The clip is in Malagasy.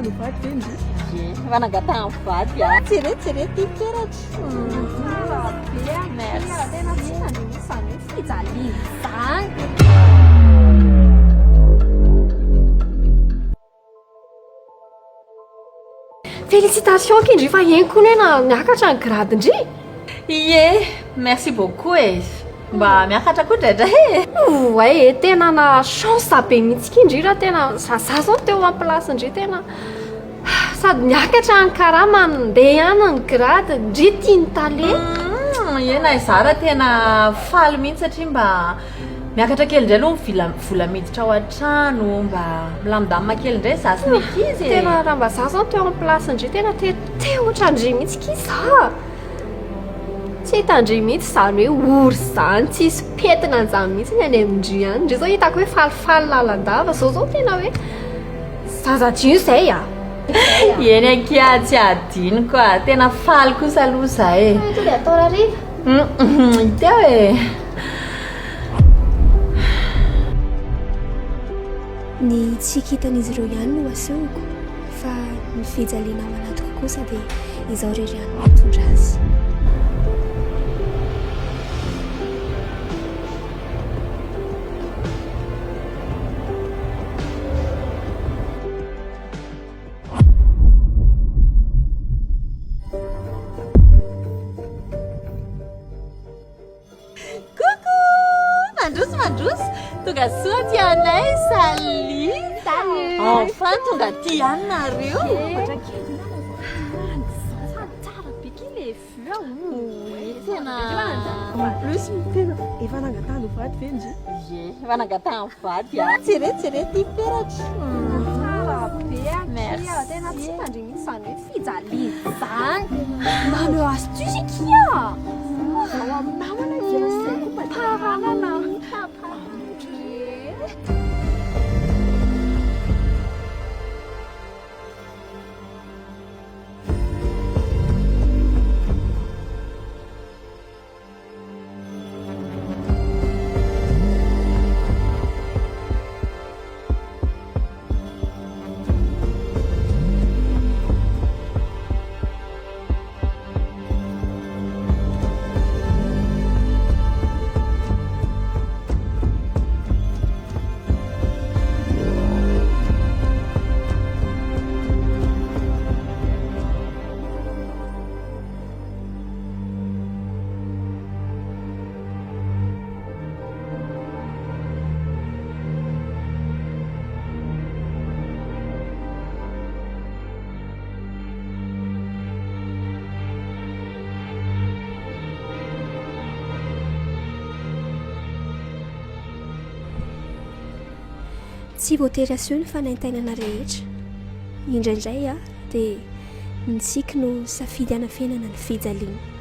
no vady ve ndry efa nangatahany vady a tseretserety peratra Merci. Tena tsy tandrimisany hoe fijaliana izany. Félicitations kindry fa henkony hoe na miakatra ny grade-ndry. ie merci beaucoup e mba miakatra koa draindray e Oe tena na chance be mihitsy kindry raha tena zaza zao teo amin'ny place-ndry tena sady miakatra ny karama mandeha ihany ny grade ndry tiany tale. ena izara tena faly mihitsy satria mba miakatra kely indray aloha vola miditra ao an-trano mba milamindamina kely indray za sy nikizy Tena raha mba zaza teo amin'ny place-ndry tena te ohatrandry mihitsy kiza. Tsy hitandry mihitsy izany hoe ory izany tsisy petina an'izany mihitsy ny any amindry any. Ndry zao hitako hoe falifaly lalandava zao tena hoe zaza dino izay a. eny akia tsy adino koa tena faly kosa aloha zay e to dia atao rariva hiteo e ny tsy hitan'izy ireo ihany no asehoko fa ny fijaliana ao anatiko kosa dia izaho reriany mitondra azy. mandrosy tonga soa ty anay sali enfin tonga ty any nareo tsara biky le vue tena en plus tena efa nangatahany no vady ve ndry efa nangatahany vady a tseretserety peratra Merci. Tena tsy tandry mihitsy izany hoe fijaliana izany. Manao astuce kia. Ao amin'ny namana fianseko paralana. Tsy voatery aseho ny fanaintainana rehetra. Indraindray dia ny tsiky no safidy hanafenana ny fijaliana.